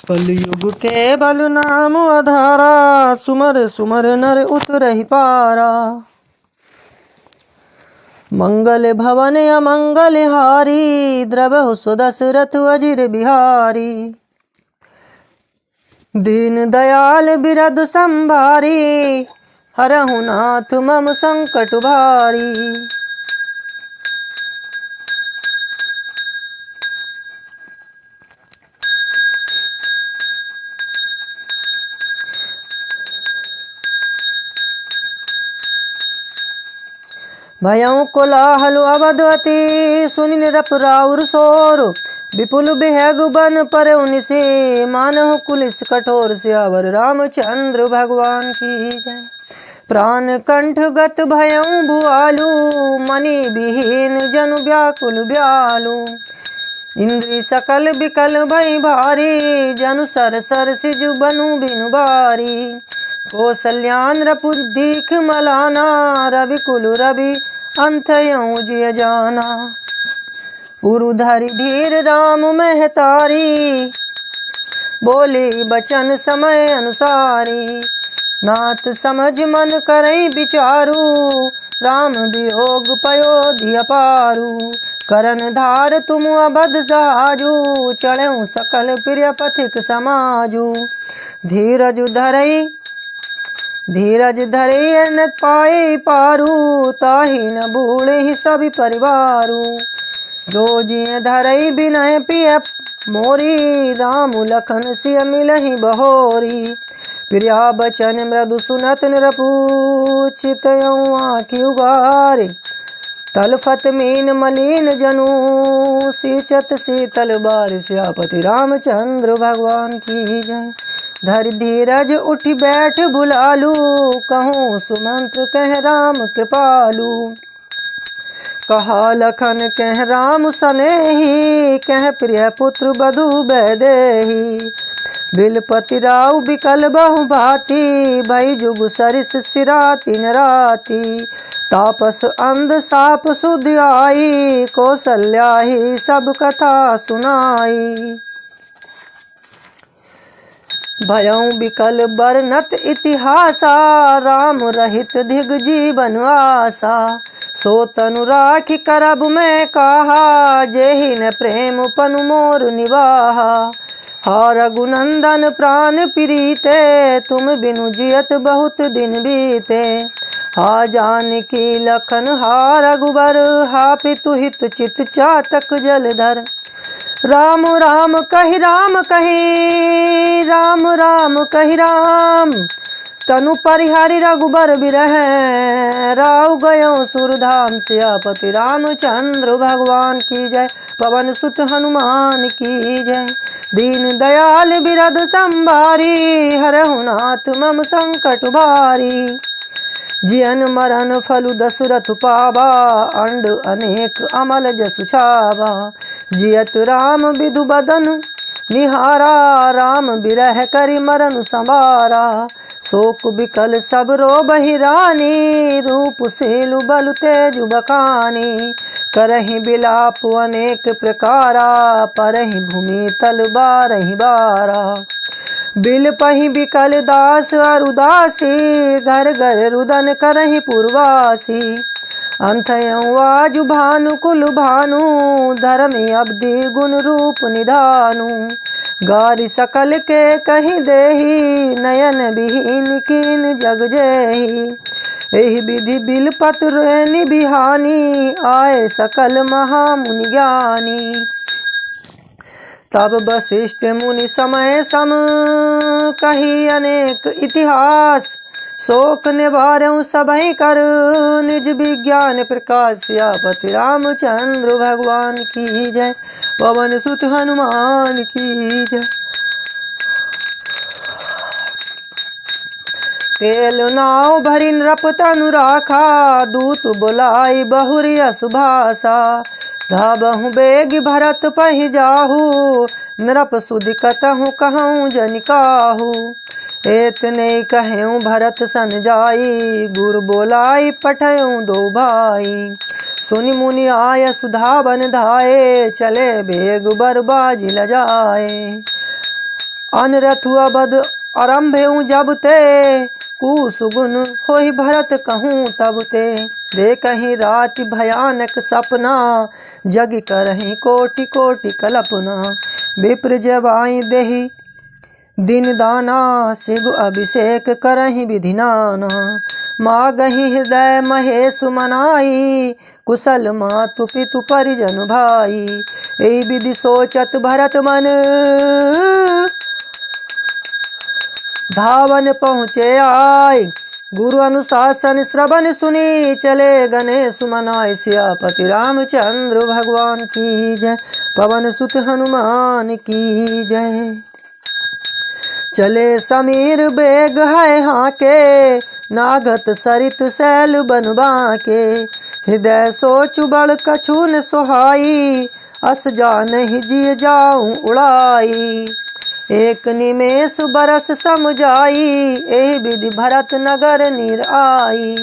कलयुग के बल नाम आधारा, सुमर सुमर नर उतरहि पारा, मंगल भवन अमंगल हारी, द्रवहु सुदशरथ अजिर बिहारी, दीन दयाल बिरद संभारी, हरहु नाथ मम संकट भारी। भयउ कोलाहल अवधवती, सुनि निरप राउर शोर। विपुल बेहग बन परउ निसे, मानहु कुलिस कठोर। सियावर रामचंद्र भगवान की जय। प्राण कंठ गत भयउ भुआलु, मनि विहीन जनु व्याकुल ब्यालु। इंद्री सकल बिकल भई भारी, जनु सर सर सिजु बनु बिनु बारी। कौसल्यान रपु दीख मलाना, रवि कुल रवि अंतयउ जिय जाना। उरुधरि धीर राम महतारी, बोली बचन समय अनुसारी। नाथ समझ मन करई विचारु, राम वियोग पयोधि अपारु। करन धार तुम अबध साजु, चढ़ऊ सकल प्रिय पथिक समाजु। धीरज धरई न पाए पारू, ताहि न बूढ़े ही सभी परिवारू। जो जिय धरई बिनय पिय मोरी, राम लखन सिय मिलहि बहोरी। प्रिया बचन मृदु सुनत निरपु, चितयउ आँखि उगारे। तलफत मीन मलिन जनु, सींचत शीतल बारि। सियापति रामचंद्र भगवान की जय। धरि धीरज उठि बैठ भुलालु, कहूँ सुमंत्र कह राम कृपालु। कहा लखन कह राम सनेही, कह प्रिय पुत्र बधु बैदेही। बिलपति राउ बिकल बहु भांति, भई जुग सरिस सिरा तीन राति। तापस अंध साप सुध आई, कौसल्या ही सब कथा सुनाई। भयउ बिकल बरनत इतिहासा, राम रहित धिग जीवन आसा। सो तनु राखि करब मैं कहा, जेहि न प्रेम पनु मोर निवाहा। हा रघुनंदन प्राण प्रीते, तुम बिनु जियत बहुत दिन बीते। हा जानकी लखन हा रघुबर, हा पितु हित चित चातक जलधर। राम राम कहि राम कहि, राम राम कहि राम। तनु परिहारी रघुबर बिरह, राउ गयो सुरधाम। सियापति रामचंद्र भगवान की जय। पवन सुत हनुमान की जय। दीन दयाल बिरद संभारी, हरहु नाथ मम संकट भारी। जियन मरन फलु दशरथ पावा, अंड अनेक अमल जसु छावा। जियत राम विधु बदन निहारा, राम बिरह करि मरनु संवारा। शोक बिकल सब रो बहिरानी, रूप सेलु बलु तेजु बखानी। करहि बिलाप अनेक प्रकारा, परहि भूमि तल बारहि बारा। बिल पहि बिकल दास अरुदासी, घर घर रुदन करहि पुरवासी। अंतयउ आजु भानु कुल भानु, धर्मि अवधि गुण रूप निधानु। गारि सकल के कहि देहि, नयन विहीन कीन जग जेहि। एहि विधि बिलपत्र निबिहानी, आए सकल महामुनि ज्ञानी। तब वशिष्ठ मुनि समय सम, कही अनेक इतिहास। शोक निवारउ सबहि कर, निज विज्ञान प्रकाश। सियापति रामचंद्र भगवान की जय। पवन सुत हनुमान की जय। तेल नाव भरि नृप तनु राखा, दूत बुलाई बहुरिया सुभाषा। धाबहु बेग भरत पहि जाहू, नृप सुधि कतहु कहूँ जनिकाहू। एतने कहूँ भरत सन जाई, गुर बोलाई पठयऊ दो भाई। सुनि मुनि आय सुधावन धाये, चले बेग बरबाजी लजाए। अनरथु अबध आरंभेऊ जब ते, कुसुगुन होहि भरत कहूँ तब ते। देखहि राति भयानक सपना, जग करहि कोटि कोटि कल्पना। विप्र जब आई देहि दिन दाना शिव अभिषेक करहि विधि नाना। मागहि हृदय महेश मनाई, कुशल मातु पितु परिजन भाई। एहि विधि सोचत भरत मन, धावन पहुँचे आए। गुरु अनुशासन श्रवण सुनी, चले गणेश मनाए। सियापति रामचंद्र भगवान की जय, पवन सुत हनुमान की जय। चले समीर बेग है हाके, नागत सरित सैल बन बाके। हृदय सोच बड़ कछु न सोहाई, अस जानहि जिय जाऊं उड़ाई। एक निमेष बरस समुझाई, एहि विधि भरत नगर नीर आई।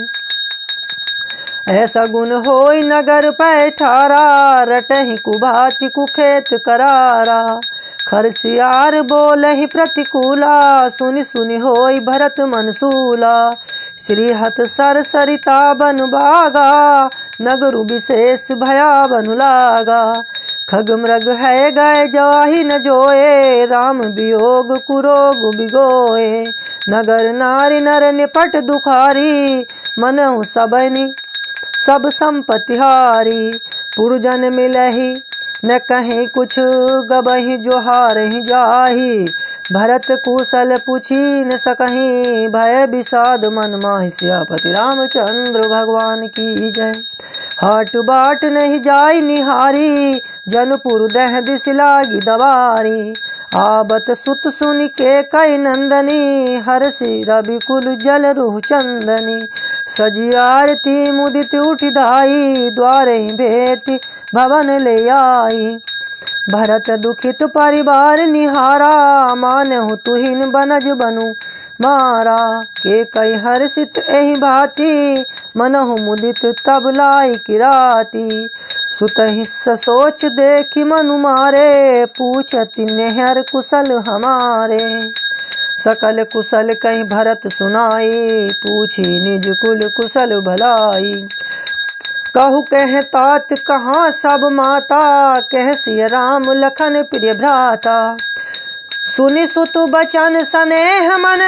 ऐसा गुण होई नगर पैठारा, रटहि कुभाति कुखेत करारा। खरसियार बोलहि प्रतिकूला, सुनि सुनि होई भरत मनसूला। श्रीहत सर सरिता बन बागा, नगरु विशेष भया बनु लागा। खग मृग है गए जाहि न जोए, राम वियोग कुरोग बिगोए। नगर नारी नर निपट दुखारी, मनहु सबनि सब संपत्ति हारी। पुरजन मिलहि न कहीं कुछ, गबहि जोहारहि जाहि। भरत कुशल पूछी न सकहीं, भय विषाद मन माहि। सियापति रामचंद्र भगवान की जय। हाट बाट नहीं जाई निहारी, जनपुर दह दिस लागी दवारी। आबत सुत सुनि के कई नंदनी, हरसि रवि कुल जल रुह चंदनी। सजी आरती मुदित उठि धाई, द्वारे भेट भवन ले आई। भरत दुखित परिवार निहारा, मानहु तुहिन बनज बनु मारा। के कई हर्षित एहि भांति, मनहु मुदित तब लाई किराती। सुतहि ससोच देखि मनु मारे, पूछति नेहर कुशल हमारे। सकल कुशल कहीं भरत सुनाई, पूछी निज कुल कुशल भलाई। कहु कह तात कहाँ सब माता, कह सिय राम लखन प्रिय भ्राता। सुनि सुत बचन स्नेह मन,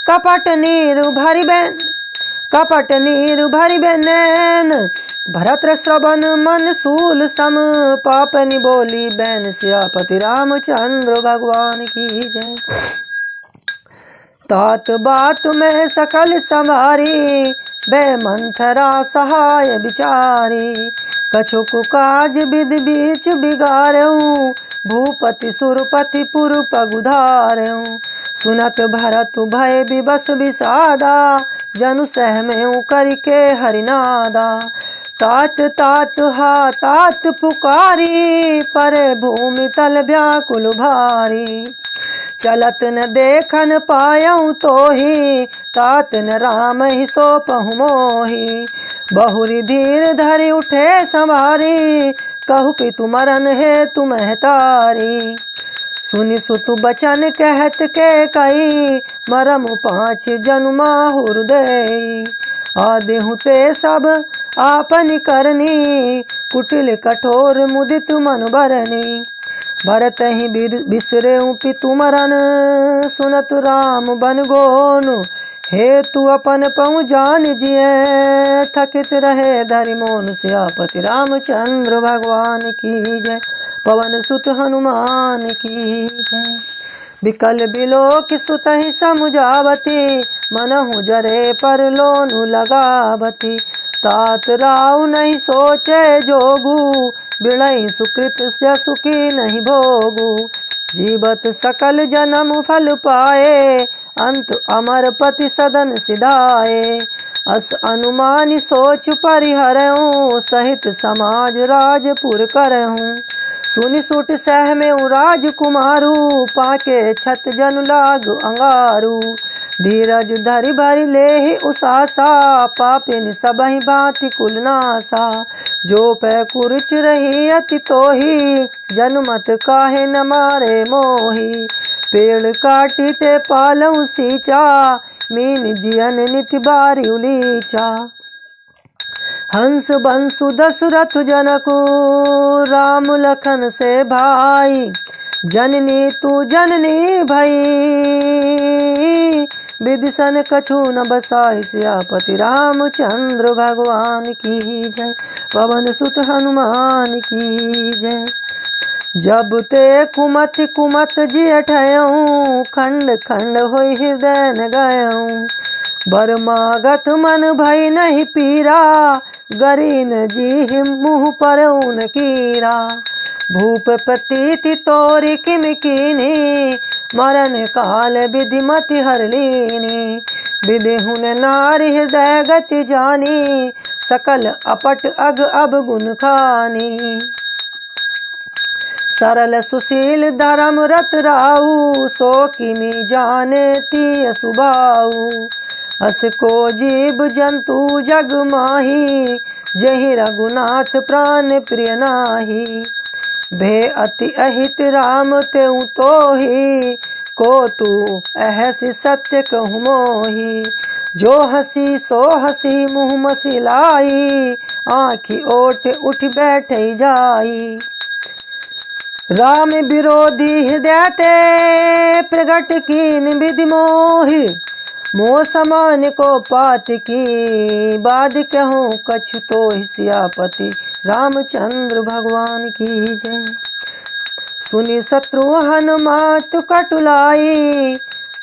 कपट नीर भरि बैन। भरत श्रवण मन सूल सम, पापनि बोली बैन। सियापति रामचंद्र भगवान की जय। तात बात में सकल संभारी, बै मंथरा सहाय विचारी। कछुक काज विधि बीच बिगाड़ऊं, भूपति सुरपति पुर पगुधारऊं। सुनत भरत भय विवश विषादा, जनु सहमेऊ करके हरिनादा। तात तात हा तात पुकारी, परे भूमि तल व्याकुल भारी। चलत न देखन पायऊं तोहि, तात न राम ही सोपहु मोहि। बहुरी धीर धरि उठे संभारी, कहु पितु मरन हे तुम तारी। सुनि सुत बचन कहत के कई, मरम 5 जनु माहुर देई। आदेहु ते सब आपनि करनी, कुटिल कठोर मुदित मन बरनी। भरत ही बिसरेऊ पितु मरन, सुनत राम बन गोनु। हे तू अपन पहुँ जान जिय, थकित रहे धरि मोन। सियापति रामचंद्र भगवान की जय, पवन सुत हनुमान की जय। बिकल बिलोक सुतहि समुझावती, मनहु जरे पर लोनु लगावती। तात राउ नहीं सोचे जोगु, बिड़ई सुकृत जसु की नहीं भोगु। जीवत सकल जन्म फल पाए, अंत अमर पति सदन सिधाए। अस अनुमानी सोच परिहरऊं, सहित समाज राजपुर करऊं। सुनि सुट सह में राजकुमारू, पाके छत जनु लाग अंगारू। धीरज धरि भरि लेहि उसासा, पापिन सबहि भांति कुल नासा। जो पै कुरुच रही अति तोही, जनुमत काहे न मारे मोही। पेड़ काटी ते पालऊ सींचा, मीन जियन निति बारी उलीचा। हंस बंसु दशरथ जनकु, राम लखन से भाई। जननी तू जननी भई, विदिशन कछु न बसाई, सियापति रामचंद्र भगवान की जय। पवन सुत हनुमान की जय। जब ते कुमत कुमत जियठयऊँ, खंड खंड होई हृदय न गयऊँ। बरमागत मन भई नहीं पीरा, गरीन जी मुँह पर ऊन कीरा। भूप प्रतीति तोरि किम कीनी, मरण काल विधि मति हर लीनी। विधि हुन नारी हृदय गति जानी, सकल अपट अग अब गुण खानी। सरल सुशील धर्म रत राऊ, सो किमी जाने ती सुबाऊ। अस को जीव जंतु जग माही, जहि रघुनाथ प्राण प्रिय नाही। भे अति अहित राम तेऊ तोहि, को तू अहसि सत्य कहूँ मोहि। जो हसी सो हसी मुँह मसिलाई, आँखि ओट उठ बैठे जाई। राम विरोधी हृदय ते, प्रगट कीन विधि मोहि। मोह समान को पात की, बाद कहूँ कछु तो सियापति रामचंद्र भगवान की जय। सुनि शत्रुहन मातु कटुलाई,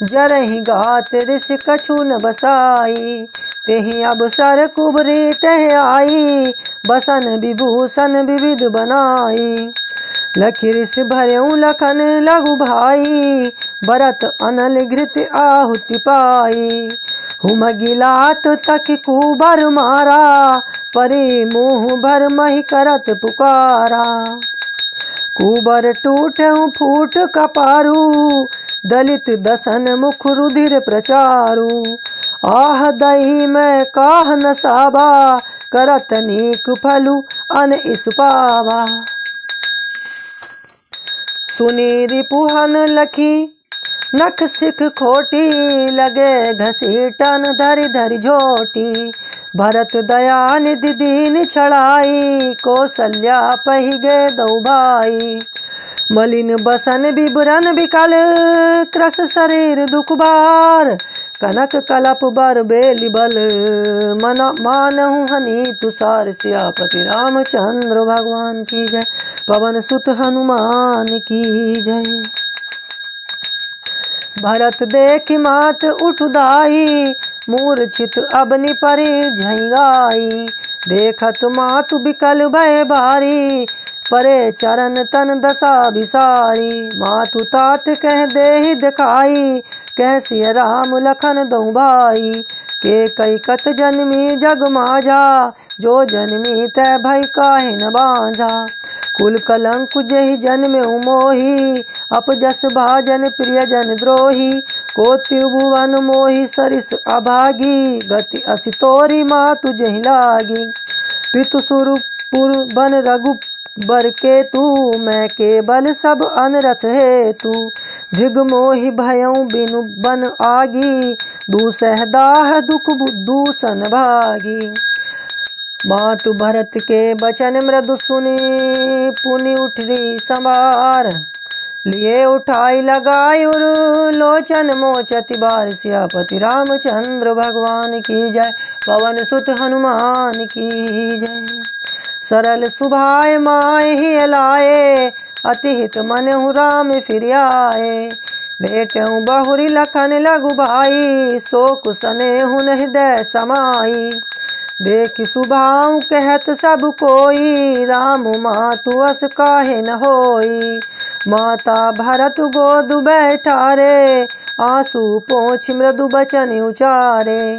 जरहि गात ऋषि कछु न बसाई। तेहि अवसर कुबरी तह आई, बसन विभूषण विविध बनाई। लखि ऋषि भरऊँ लखन लघु भाई, भरत अनल घृत आहुति पाई। हुम गिलात तक कुबर मारा, परे मुँह भर महि करत पुकारा। कुबर टूटऊँ फूट कपारू, दलित दसन मुख रुधिर प्रचारू। आह दही में काह न साबा, करत नीक फलु अन इस पावा। सुनी रिपुहन लखी नख सिख खोटी, लगे घसीटन धरि धरि झोटी। भरत दया निधि दीन छड़ाई, कौशल्या पहि गए दो भाई। मलिन बसन विबरन विकल, क्रस शरीर दुख भार। कनक कलप बर बेली बल, मना मानहु हनि तुषार। सियापति रामचंद्र भगवान की जय। पवन सुत हनुमान की जय। भरत देखि मात उठुदाई, मूर्छित अबनि परि झैगाई। देखत मातु बिकल भय भारी, परे चरण तन दशा बिसारी। मातु तात कह देहि दिखाई, कह सिय राम लखन दो भाई। के कई कत जन्मी जग माझा, जो जन्मी तै भय काहे न बांझा। कुल कलंक जेहि जन्मे मोहि, अपजस भाजन प्रियजन द्रोही। को त्रिभुवन मोहि सरिस अभागी, गति असि तोरी मातु जेहि लागी। पितु सुरपुर बन रघु बर के तू, मैं केवल सब अनरथ हेतु। धिग मोहि भयऊँ बिनु बन आगी, दूसह दाह दुख दूषण भागी। मातु भरत के बचन मृदु सुनी, पुनि उठरी संवार। लिए उठाई लगाई उर, लोचन मोचति बार। सियापति रामचंद्र भगवान की जय। पवन सुत हनुमान की जय। सरल सुभाय माय ही लाए, अति हित मनहु राम फिर आए। बेटहु बहुरी लखन लघु भाई, शोक सनेहु हृदय समाई। देख सुभाऊ कहत सब कोई, राम मातु अस काहे न होई। माता भरत गोद बैठारे, आंसू पोंछ मृदु बचन उचारे।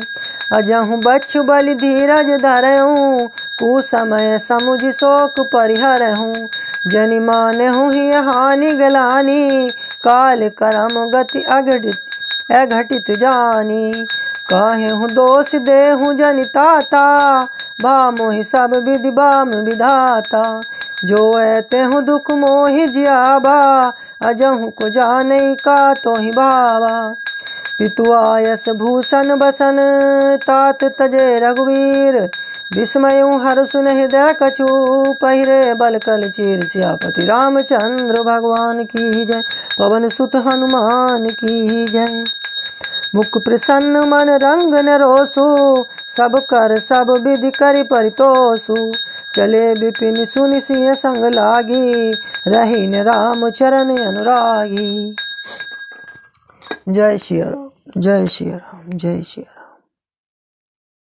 अजहु बच्छु बलि धीरज धरऊँ, कुसमय समुझ शोक परिहरहूँ। जनि मानहु ही हानि गलानी, काल करम गति अघटित जानी। काहेहु दोष देहु जनिताता, भा मोहि सब विधि बाम विधाता। जो तेहु दुख मोहि जियाबा, अजहु को जानई का तोहि भावा। पितु आयस भूषण बसन, तात तजे रघुवीर। विस्मय हर सुन हृदय कछु पहिरे बल कल चीर सियापति रामचंद्र भगवान की जय। पवन सुत हनुमान की जय। मुख प्रसन्न मन रंग नरोसु सब कर सब विधि करि परितोषु। चले विपिन सुनि सिंह संग लागी रही न राम चरण अनुरागी। जय श्री राम, जय श्री राम, जय श्री राम।